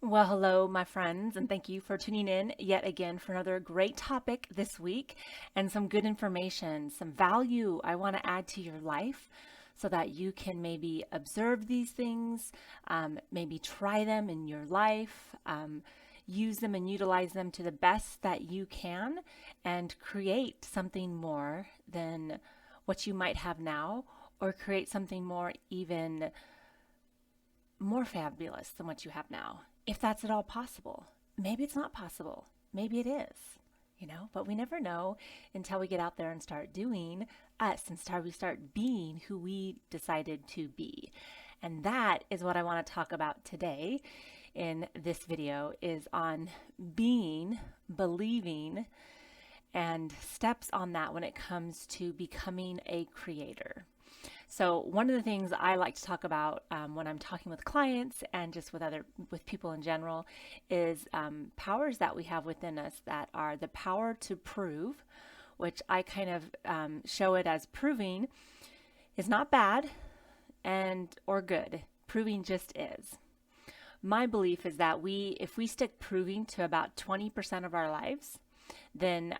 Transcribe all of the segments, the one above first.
Well, hello, my friends, and thank you for tuning in yet again for another great topic this week and some good information, some value I want to add to your life so that you can maybe observe these things, maybe try them in your life, use them and utilize them to the best that you can, and create something more than what you might have now, or create something more, even more fabulous than what you have now, if that's at all possible. Maybe it's not possible. Maybe it is, but we never know until we get out there and start doing us and we start being who we decided to be. And that is what I want to talk about today in this video is on being, believing, and steps on that when it comes to becoming a creator. So one of the things I like to talk about when I'm talking with clients and just with people in general is powers that we have within us that are the power to prove, which I kind of show it as proving is not bad and or good. Proving just is. My belief is that if we stick proving to about 20% of our lives, then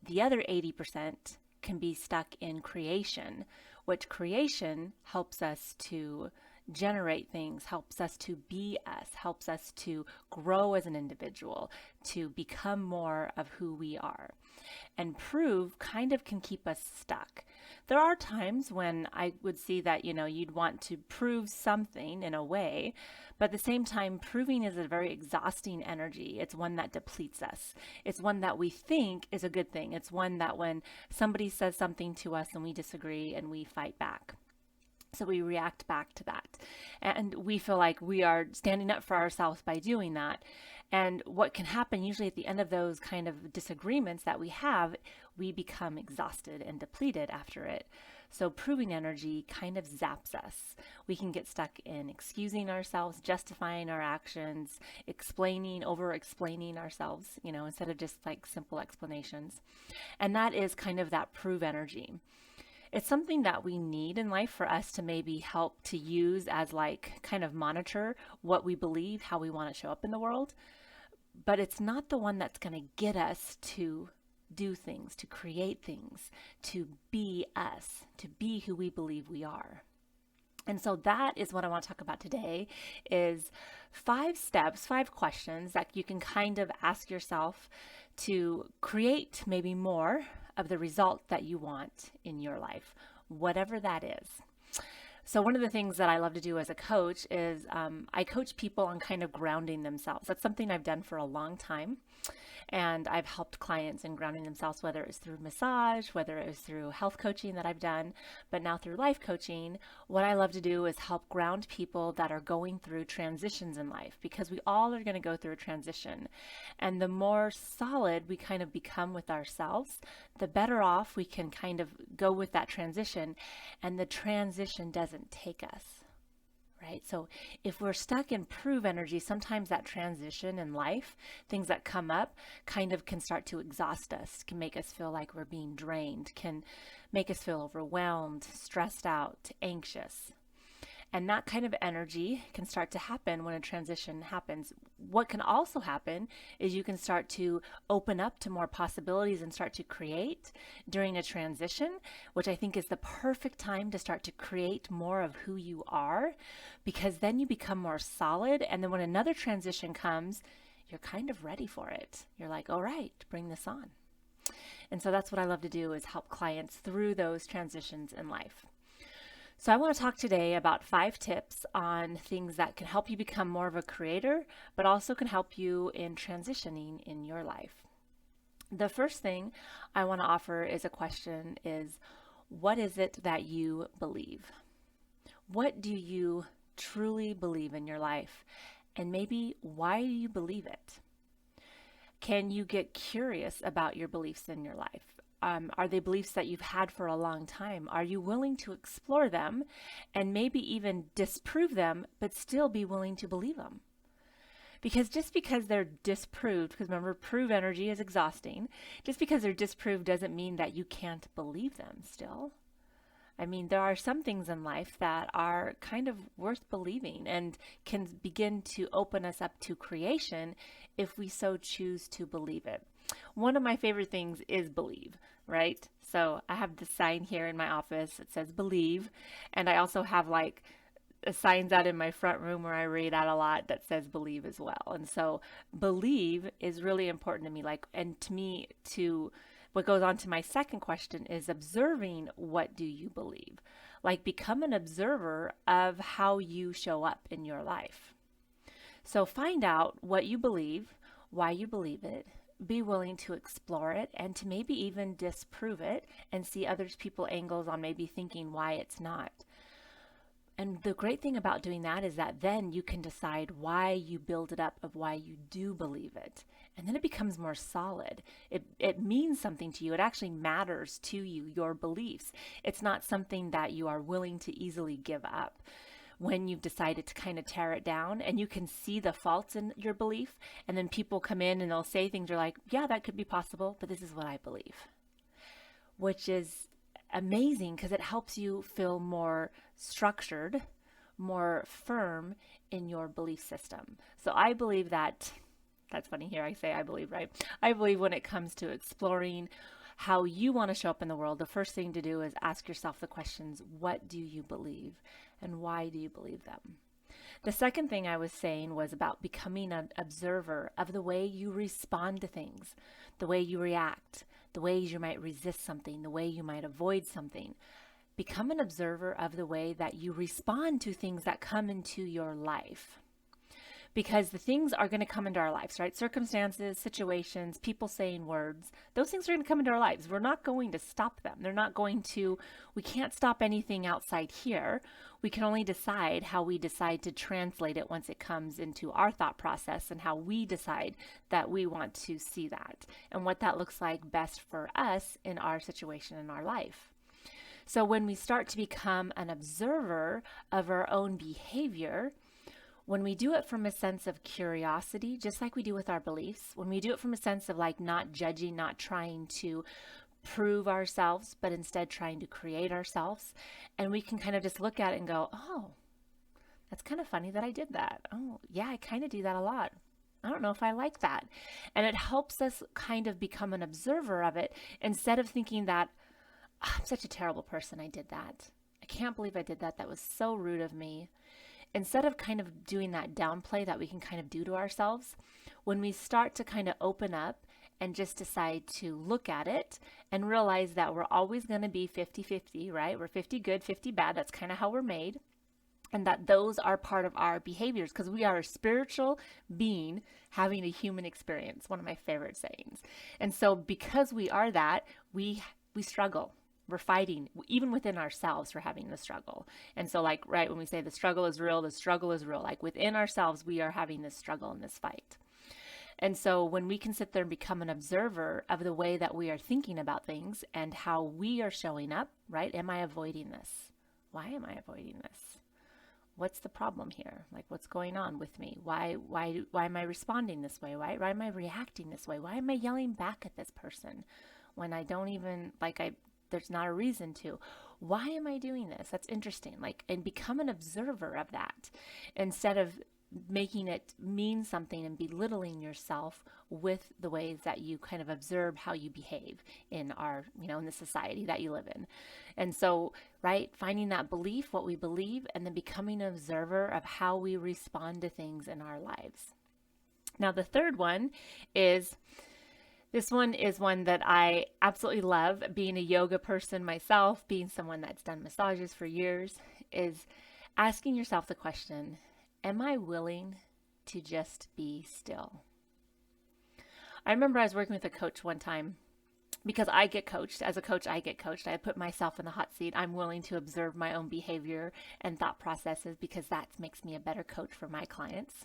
the other 80% can be stuck in creation, which creation helps us to generate things, helps us to be us, helps us to grow as an individual, to become more of who we are. And prove kind of can keep us stuck. There are times when I would see that, you'd want to prove something in a way, but at the same time, proving is a very exhausting energy. It's one that depletes us. It's one that we think is a good thing. It's one that when somebody says something to us and we disagree and we fight back. So we react back to that. And we feel like we are standing up for ourselves by doing that. And what can happen usually at the end of those kind of disagreements that we have, we become exhausted and depleted after it. So proving energy kind of zaps us. We can get stuck in excusing ourselves, justifying our actions, over explaining ourselves, instead of just like simple explanations. And that is kind of that prove energy. It's something that we need in life for us to maybe help to use as like kind of monitor what we believe, how we want to show up in the world. But it's not the one that's going to get us to do things, to create things, to be us, to be who we believe we are. And so that is what I want to talk about today is 5 steps, 5 questions that you can kind of ask yourself to create maybe more of the result that you want in your life, whatever that is. So one of the things that I love to do as a coach is I coach people on kind of grounding themselves. That's something I've done for a long time. And I've helped clients in grounding themselves, whether it's through massage, whether it was through health coaching that I've done, but now through life coaching. What I love to do is help ground people that are going through transitions in life, because we all are going to go through a transition. And the more solid we kind of become with ourselves, the better off we can kind of go with that transition, and the transition doesn't take us. Right? So if we're stuck in prove energy, sometimes that transition in life, things that come up kind of can start to exhaust us, can make us feel like we're being drained, can make us feel overwhelmed, stressed out, anxious. And that kind of energy can start to happen when a transition happens. What can also happen is you can start to open up to more possibilities and start to create during a transition, which I think is the perfect time to start to create more of who you are, because then you become more solid. And then when another transition comes, you're kind of ready for it. You're like, all right, bring this on. And so that's what I love to do, is help clients through those transitions in life. So I want to talk today about 5 tips on things that can help you become more of a creator, but also can help you in transitioning in your life. The first thing I want to offer is a question is, what is it that you believe? What do you truly believe in your life? And maybe why do you believe it? Can you get curious about your beliefs in your life? Are they beliefs that you've had for a long time? Are you willing to explore them and maybe even disprove them, but still be willing to believe them? Because just because they're disproved, because remember, prove energy is exhausting, just because they're disproved doesn't mean that you can't believe them still. I mean, there are some things in life that are kind of worth believing and can begin to open us up to creation if we so choose to believe it. One of my favorite things is believe, right? So I have this sign here in my office. It says believe. And I also have like signs out in my front room where I read out a lot that says believe as well. And so believe is really important to me. Like, and to me, to what goes on to my second question is observing what do you believe? Like, become an observer of how you show up in your life. So find out what you believe, why you believe it, be willing to explore it and to maybe even disprove it and see others people angles on maybe thinking why it's not. And the great thing about doing that is that then you can decide why you build it up of why you do believe it. And then it becomes more solid. It means something to you. It actually matters to you, your beliefs. It's not something that you are willing to easily give up when you've decided to kind of tear it down, and you can see the faults in your belief. And then people come in and they'll say things, you're like, yeah, that could be possible, but this is what I believe, which is amazing because it helps you feel more structured, more firm in your belief system. So I believe that's funny here. I say I believe, right? I believe when it comes to exploring how you want to show up in the world, the first thing to do is ask yourself the questions, what do you believe and why do you believe them? The second thing I was saying was about becoming an observer of the way you respond to things, the way you react, the ways you might resist something, the way you might avoid something. Become an observer of the way that you respond to things that come into your life. Because the things are going to come into our lives, right? Circumstances, situations, people saying words, those things are going to come into our lives. We're not going to stop them. We can't stop anything outside here. We can only decide how we decide to translate it once it comes into our thought process and how we decide that we want to see that and what that looks like best for us in our situation in our life. So when we start to become an observer of our own behavior, when we do it from a sense of curiosity, just like we do with our beliefs, when we do it from a sense of like not judging, not trying to prove ourselves, but instead trying to create ourselves, and we can kind of just look at it and go, oh, that's kind of funny that I did that. Oh, yeah, I kind of do that a lot. I don't know if I like that. And it helps us kind of become an observer of it instead of thinking that, "Oh, I'm such a terrible person. I did that. I can't believe I did that. That was so rude of me." Instead of kind of doing that downplay that we can kind of do to ourselves, when we start to kind of open up and just decide to look at it and realize that we're always going to be 50-50, right? We're 50 good, 50 bad. That's kind of how we're made. And that those are part of our behaviors because we are a spiritual being having a human experience, one of my favorite sayings. And so because we are that, we struggle. We're fighting, even within ourselves, we're having the struggle. And so like, right, when we say the struggle is real, the struggle is real. Like within ourselves, we are having this struggle and this fight. And so when we can sit there and become an observer of the way that we are thinking about things and how we are showing up, right? Am I avoiding this? Why am I avoiding this? What's the problem here? Like what's going on with me? Why am I responding this way? Why am I reacting this way? Why am I yelling back at this person when I don't even, there's not a reason to. Why am I doing this? That's interesting. And become an observer of that instead of making it mean something and belittling yourself with the ways that you kind of observe how you behave in in the society that you live in. And so, right, finding that belief, what we believe, and then becoming an observer of how we respond to things in our lives. Now, the third one is, this one is one that I absolutely love. Being a yoga person myself, being someone that's done massages for years, is asking yourself the question, am I willing to just be still? I remember I was working with a coach one time because I get coached. As a coach, I get coached. I put myself in the hot seat. I'm willing to observe my own behavior and thought processes because that makes me a better coach for my clients.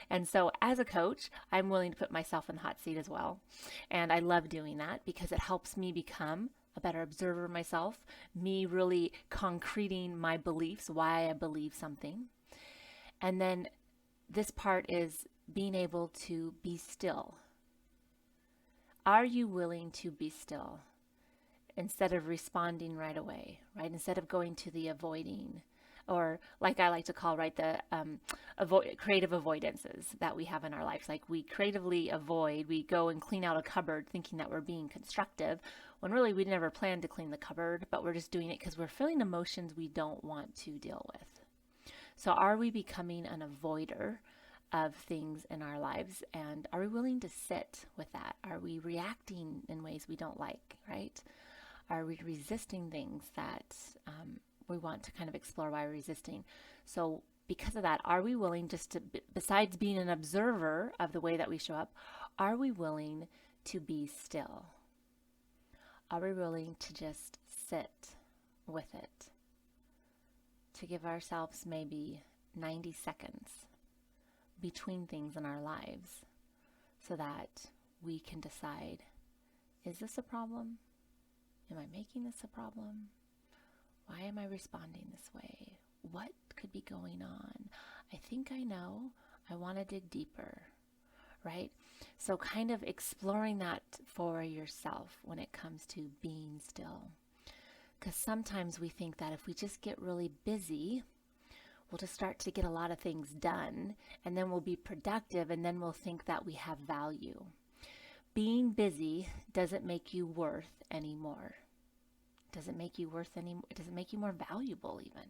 And so as a coach, I'm willing to put myself in the hot seat as well. And I love doing that because it helps me become a better observer of myself, me really concreting my beliefs, why I believe something. And then this part is being able to be still. Are you willing to be still? instead of responding right away, right? Instead of going to the avoiding, or like I like to call, right, the creative avoidances that we have in our lives. Like we creatively avoid, we go and clean out a cupboard thinking that we're being constructive, when really we never planned to clean the cupboard, but we're just doing it because we're feeling emotions we don't want to deal with. So are we becoming an avoider of things in our lives? And are we willing to sit with that? Are we reacting in ways we don't like, right? Are we resisting things that we want to kind of explore why we're resisting? So because of that, are we willing just to, besides being an observer of the way that we show up, are we willing to be still? Are we willing to just sit with it? To give ourselves maybe 90 seconds between things in our lives so that we can decide, is this a problem? Am I making this a problem? Why am I responding this way? What could be going on? I think I know. I want to dig deeper, right? So kind of exploring that for yourself when it comes to being still. Because sometimes we think that if we just get really busy, we'll just start to get a lot of things done, and then we'll be productive, and then we'll think that we have value. Being busy doesn't make you worth anymore. Doesn't make you worth any. It doesn't make you more valuable even.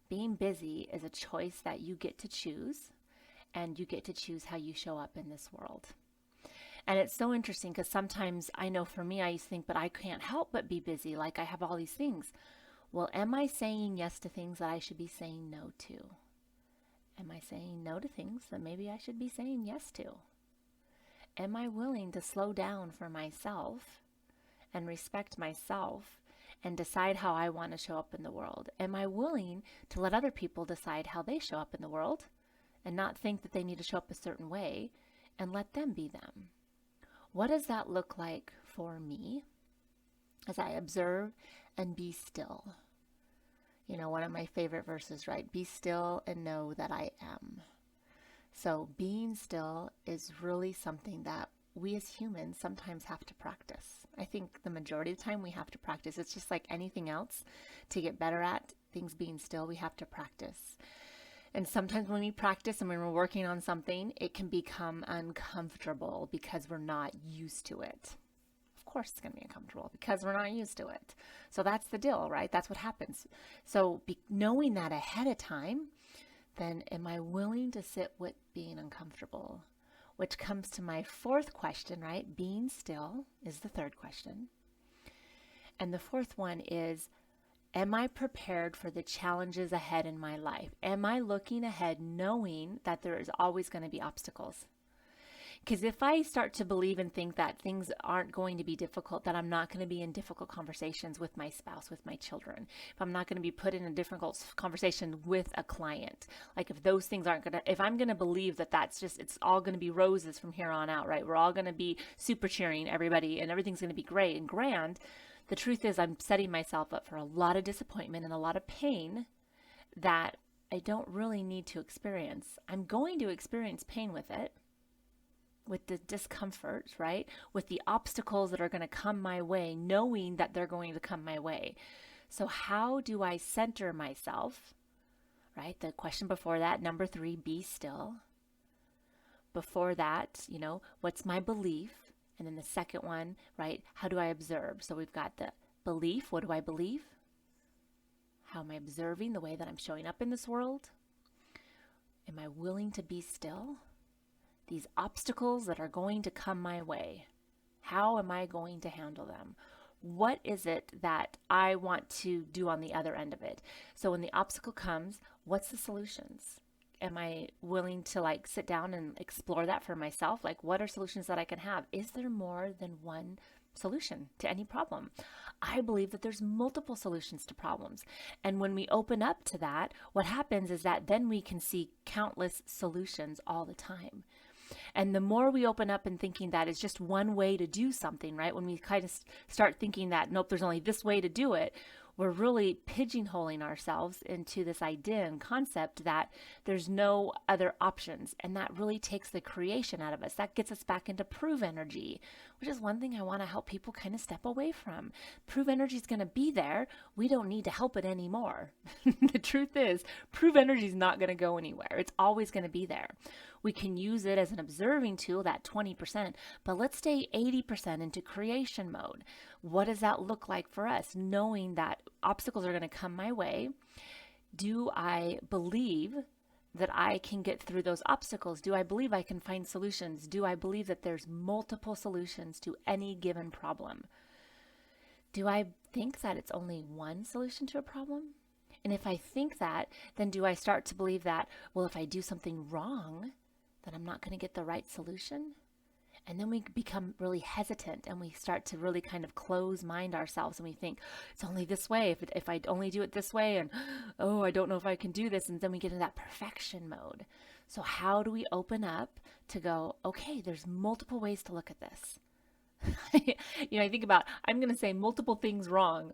Being busy is a choice that you get to choose, and you get to choose how you show up in this world. And it's so interesting because sometimes I know for me, I used to think, but I can't help but be busy. Like I have all these things. Well, am I saying yes to things that I should be saying no to? Am I saying no to things that maybe I should be saying yes to? Am I willing to slow down for myself and respect myself and decide how I want to show up in the world? Am I willing to let other people decide how they show up in the world and not think that they need to show up a certain way and let them be them? What does that look like for me as I observe and be still? You know, one of my favorite verses, right? Be still and know that I am. So being still is really something that we as humans sometimes have to practice. I think the majority of the time we have to practice. It's just like anything else. To get better at things being still, we have to practice. And sometimes when we practice and when we're working on something, it can become uncomfortable because we're not used to it. Of course it's going to be uncomfortable because we're not used to it. So that's the deal, right? That's what happens. So knowing that ahead of time, then am I willing to sit with being uncomfortable? Which comes to my fourth question, right? Being still is the third question. And the fourth one is, am I prepared for the challenges ahead in my life? Am I looking ahead knowing that there is always going to be obstacles? Because if I start to believe and think that things aren't going to be difficult, that I'm not going to be in difficult conversations with my spouse, with my children, if I'm not going to be put in a difficult conversation with a client, like if those things aren't going to, if I'm going to believe that that's just, it's all going to be roses from here on out, right? We're all going to be super cheering everybody and everything's going to be great and grand. The truth is I'm setting myself up for a lot of disappointment and a lot of pain that I don't really need to experience. I'm going to experience pain with it, with the discomfort, right? With the obstacles that are going to come my way, knowing that they're going to come my way. So how do I center myself, right? The question before that, number 3, be still. Before that, you know, what's my belief? And then the second one, right? How do I observe? So we've got the belief. What do I believe? How am I observing the way that I'm showing up in this world? Am I willing to be still? These obstacles that are going to come my way, how am I going to handle them? What is it that I want to do on the other end of it? So when the obstacle comes, what's the solutions? Am I willing to like sit down and explore that for myself? Like, what are solutions that I can have? Is there more than one solution to any problem? I believe that there's multiple solutions to problems. And when we open up to that, what happens is that then we can see countless solutions all the time. And the more we open up and thinking that it's just one way to do something, right? When we kind of start thinking that, nope, there's only this way to do it, we're really pigeonholing ourselves into this idea and concept that there's no other options. And that really takes the creation out of us. That gets us back into prove energy, which is one thing I want to help people kind of step away from. Prove energy is going to be there. We don't need to help it anymore. The truth is, prove energy is not going to go anywhere. It's always going to be there. We can use it as an observing tool, that 20%, but let's stay 80% into creation mode. What does that look like for us? Knowing that obstacles are going to come my way. Do I believe that I can get through those obstacles? Do I believe I can find solutions? Do I believe that there's multiple solutions to any given problem? Do I think that it's only one solution to a problem? And if I think that, then do I start to believe that, well, if I do something wrong, then I'm not going to get the right solution? And then we become really hesitant and we start to really kind of close mind ourselves, and we think it's only this way. If I only do it this way, and oh, I don't know if I can do this. And then we get in that perfection mode. So how do we open up to go, okay, there's multiple ways to look at this. I think about, I'm going to say multiple things wrong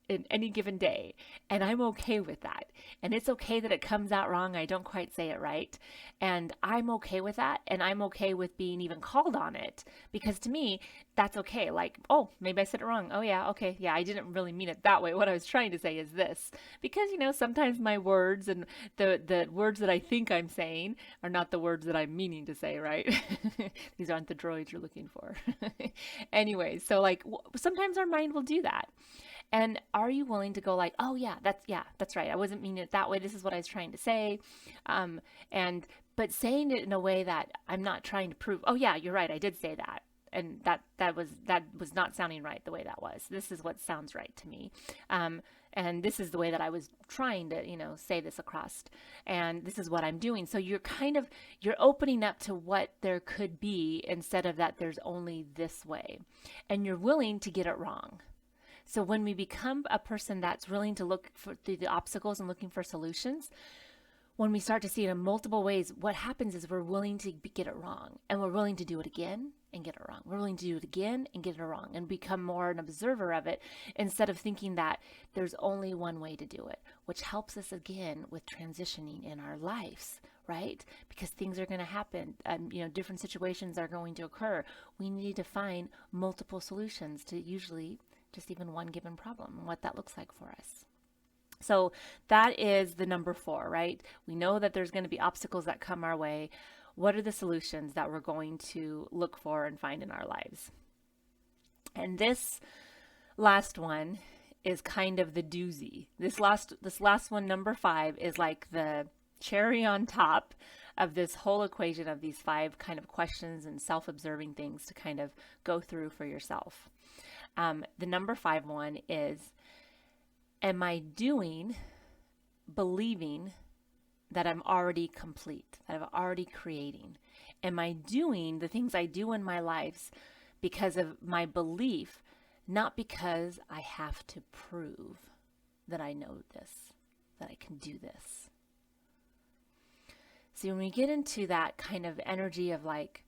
in any given day, and I'm okay with that. And it's okay that it comes out wrong. I don't quite say it right. And I'm okay with that. And I'm okay with being even called on it, because to me, that's okay. Like, oh, maybe I said it wrong. Oh yeah. Okay. Yeah. I didn't really mean it that way. What I was trying to say is this, because, sometimes my words and the words that I think I'm saying are not the words that I'm meaning to say, right? These aren't the droids you're looking for. Anyway, so like sometimes our mind will do that. And are you willing to go like, oh yeah, that's right. I wasn't meaning it that way. This is what I was trying to say. But saying it in a way that I'm not trying to prove, oh yeah, you're right. I did say that. And that was not sounding right the way that was. This is what sounds right to me. And this is the way that I was trying to, say this across. And this is what I'm doing. So you're opening up to what there could be, instead of that there's only this way. And you're willing to get it wrong. So when we become a person that's willing to look through the obstacles and looking for solutions, when we start to see it in multiple ways, what happens is we're willing to get it wrong, and we're willing to do it again and get it wrong. We're willing to do it again and get it wrong, and become more an observer of it, instead of thinking that there's only one way to do it, which helps us again with transitioning in our lives, right? Because things are going to happen. Different situations are going to occur. We need to find multiple solutions to usually just even one given problem, and what that looks like for us. So that is the number 4, right? We know that there's going to be obstacles that come our way. What are the solutions that we're going to look for and find in our lives? And this last one is kind of the doozy. This last one, number 5, is like the cherry on top of this whole equation of these 5 kind of questions and self-observing things to kind of go through for yourself. The number 5 one is, am I believing that I'm already complete, that I'm already creating? Am I doing the things I do in my lives because of my belief, not because I have to prove that I know this, that I can do this? See, when we get into that kind of energy of like,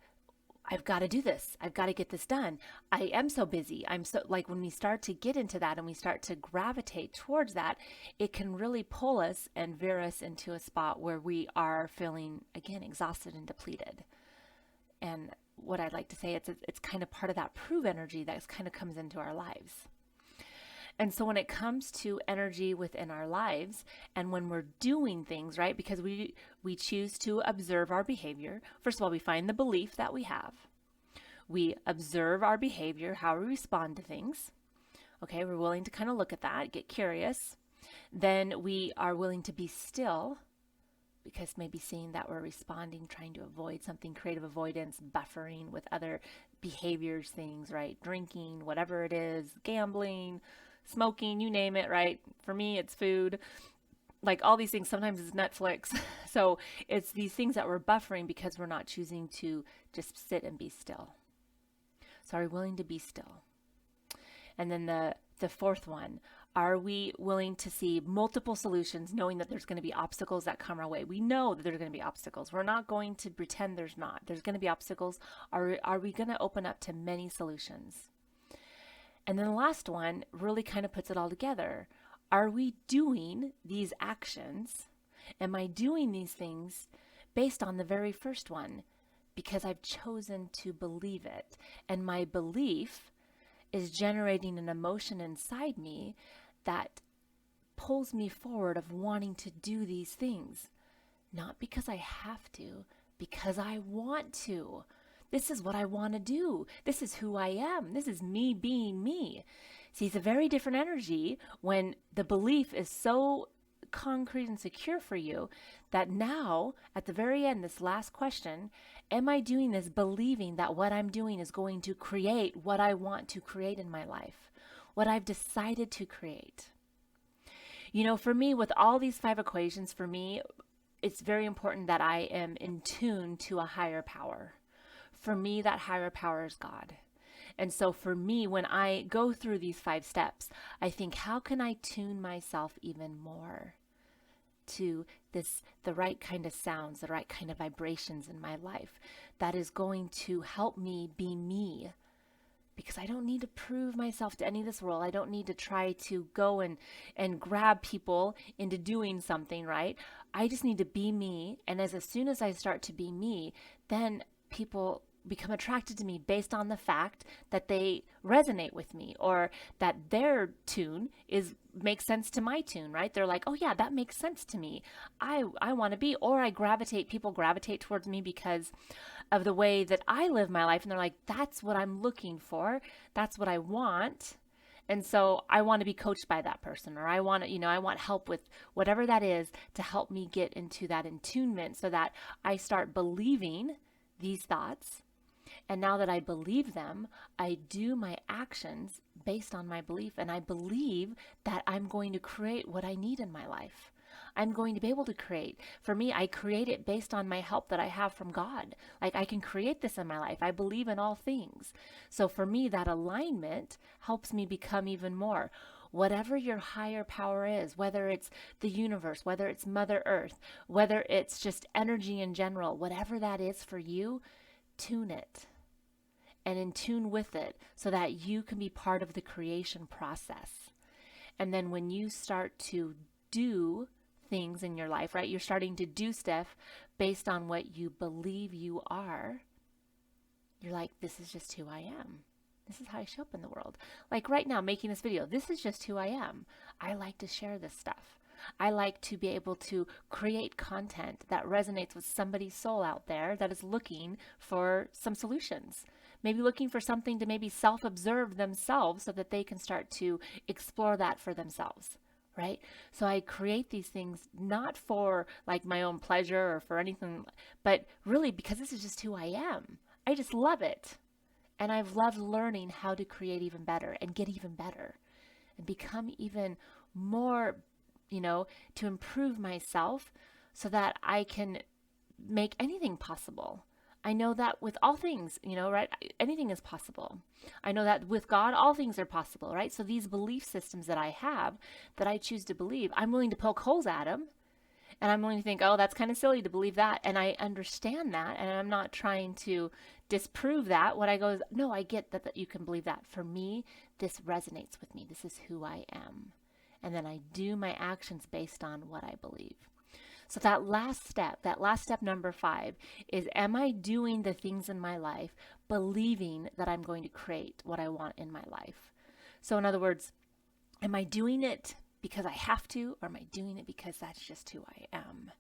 I've got to do this, I've got to get this done, I am so busy, I'm so, like, when we start to get into that and we start to gravitate towards that, it can really pull us and veer us into a spot where we are feeling, again, exhausted and depleted. And what I'd like to say, it's kind of part of that prove energy that kind of comes into our lives. And so when it comes to energy within our lives, and when we're doing things, right, because we choose to observe our behavior. First of all, we find the belief that we have. We observe our behavior, how we respond to things. Okay, we're willing to kind of look at that, get curious. Then we are willing to be still, because maybe seeing that we're responding, trying to avoid something, creative avoidance, buffering with other behaviors, things, right? Drinking, whatever it is, gambling, smoking, you name it, right? For me, it's food. Like all these things, sometimes it's Netflix. So it's these things that we're buffering because we're not choosing to just sit and be still. So are we willing to be still? And then the 4th one, are we willing to see multiple solutions, knowing that there's going to be obstacles that come our way? We know that there's going to be obstacles. We're not going to pretend there's not. There's going to be obstacles. Are we going to open up to many solutions? And then the last one really kind of puts it all together. Are we doing these actions? Am I doing these things based on the very first one? Because I've chosen to believe it. And my belief is generating an emotion inside me that pulls me forward of wanting to do these things. Not because I have to, because I want to. This is what I want to do. This is who I am. This is me being me. See, it's a very different energy when the belief is so concrete and secure for you that now, at the very end, this last question, am I doing this believing that what I'm doing is going to create what I want to create in my life, what I've decided to create? You know, for me, with all these 5 equations, for me, it's very important that I am in tune to a higher power. For me, that higher power is God. And so for me, when I go through these 5 steps, I think, how can I tune myself even more to the right kind of sounds, the right kind of vibrations in my life that is going to help me be me? Because I don't need to prove myself to any of this world. I don't need to try to go and grab people into doing something, right? I just need to be me. And as soon as I start to be me, then people become attracted to me based on the fact that they resonate with me, or that their tune makes sense to my tune, right? They're like, oh yeah, that makes sense to me. I want to be, or people gravitate towards me because of the way that I live my life. And they're like, that's what I'm looking for. That's what I want. And so I want to be coached by that person, or I want to, I want help with whatever that is to help me get into that attunement so that I start believing these thoughts. And now that I believe them, I do my actions based on my belief. And I believe that I'm going to create what I need in my life. I'm going to be able to create. For me, I create it based on my help that I have from God. Like, I can create this in my life. I believe in all things. So for me, that alignment helps me become even more. Whatever your higher power is, whether it's the universe, whether it's Mother Earth, whether it's just energy in general, whatever that is for you, tune it and in tune with it so that you can be part of the creation process. And then when you start to do things in your life, right? You're starting to do stuff based on what you believe you are. You're like, this is just who I am. This is how I show up in the world. Like right now, making this video, this is just who I am. I like to share this stuff. I like to be able to create content that resonates with somebody's soul out there that is looking for some solutions. Maybe looking for something to maybe self-observe themselves so that they can start to explore that for themselves, right? So I create these things not for like my own pleasure or for anything, but really because this is just who I am. I just love it. And I've loved learning how to create even better and get even better and become even more, to improve myself so that I can make anything possible. I know that with all things, right? Anything is possible. I know that with God, all things are possible, right? So these belief systems that I have, that I choose to believe, I'm willing to poke holes at them. And I'm willing to think, oh, that's kind of silly to believe that. And I understand that. And I'm not trying to disprove that. What I go is, no, I get that you can believe that. For me, this resonates with me. This is who I am. And then I do my actions based on what I believe. So that last step number 5 is, am I doing the things in my life believing that I'm going to create what I want in my life? So in other words, am I doing it because I have to, or am I doing it because that's just who I am?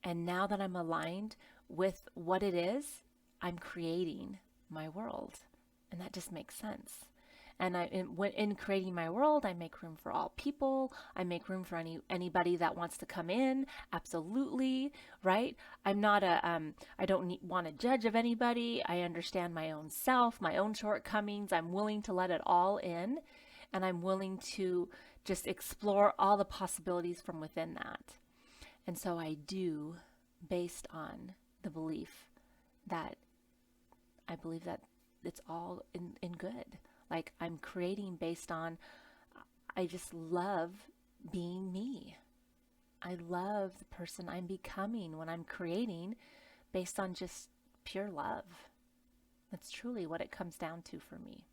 And now that I'm aligned with what it is, I'm creating my world. And that just makes sense. And in creating my world, I make room for all people. I make room for anybody that wants to come in. Absolutely, right? I'm not I don't want to judge of anybody. I understand my own self, my own shortcomings. I'm willing to let it all in, and I'm willing to just explore all the possibilities from within that. And so I do based on the belief that I believe that it's all in good. Like, I'm creating based on, I just love being me. I love the person I'm becoming when I'm creating based on just pure love. That's truly what it comes down to for me.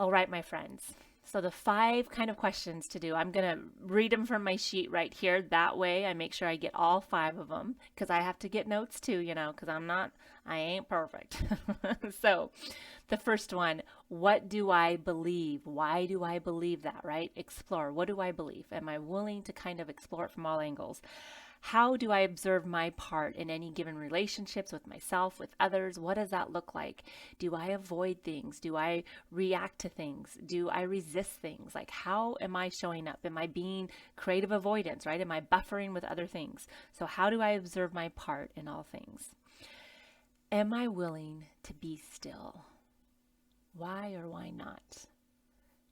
All right, my friends. So the 5 kind of questions to do, I'm going to read them from my sheet right here. That way I make sure I get all 5 of them, because I have to get notes too, because I ain't perfect. So the first one, what do I believe? Why do I believe that, right? Explore. What do I believe? Am I willing to kind of explore it from all angles? How do I observe my part in any given relationships with myself, with others? What does that look like? Do I avoid things? Do I react to things? Do I resist things? Like, how am I showing up? Am I being creative avoidance, right? Am I buffering with other things? So how do I observe my part in all things? Am I willing to be still? Why or why not?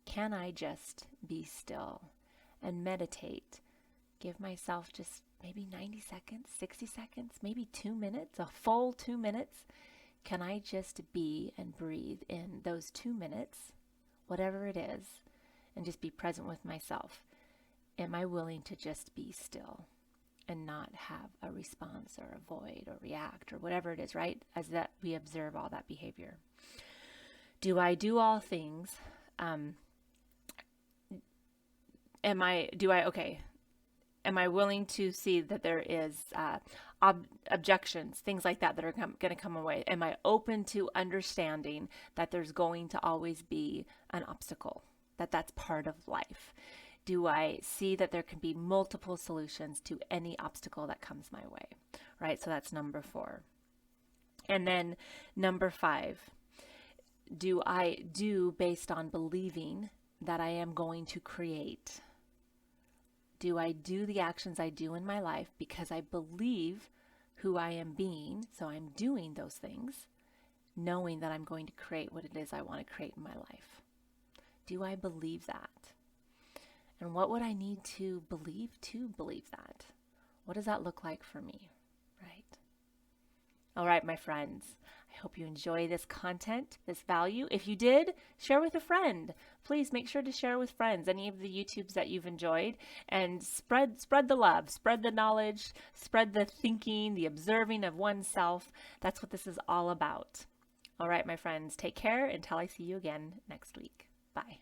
Can I just be still and meditate? Give myself just maybe 90 seconds, 60 seconds, maybe 2 minutes, a full 2 minutes. Can I just be and breathe in those 2 minutes, whatever it is, and just be present with myself? Am I willing to just be still and not have a response or avoid or react or whatever it is, right? As that we observe all that behavior. Do I do all things? Am I willing to see that there is objections, things like that are going to come away? Am I open to understanding that there's going to always be an obstacle, that that's part of life? Do I see that there can be multiple solutions to any obstacle that comes my way, right? So that's number 4. And then number 5, do I do based on believing that I am going to create? Do I do the actions I do in my life because I believe who I am being, so I'm doing those things, knowing that I'm going to create what it is I want to create in my life? Do I believe that? And what would I need to believe that? What does that look like for me, right? All right, my friends, I hope you enjoy this content, this value. If you did, share with a friend. Please make sure to share with friends any of the YouTubes that you've enjoyed, and spread the love, spread the knowledge, spread the thinking, the observing of oneself. That's what this is all about. All right, my friends, take care until I see you again next week. Bye.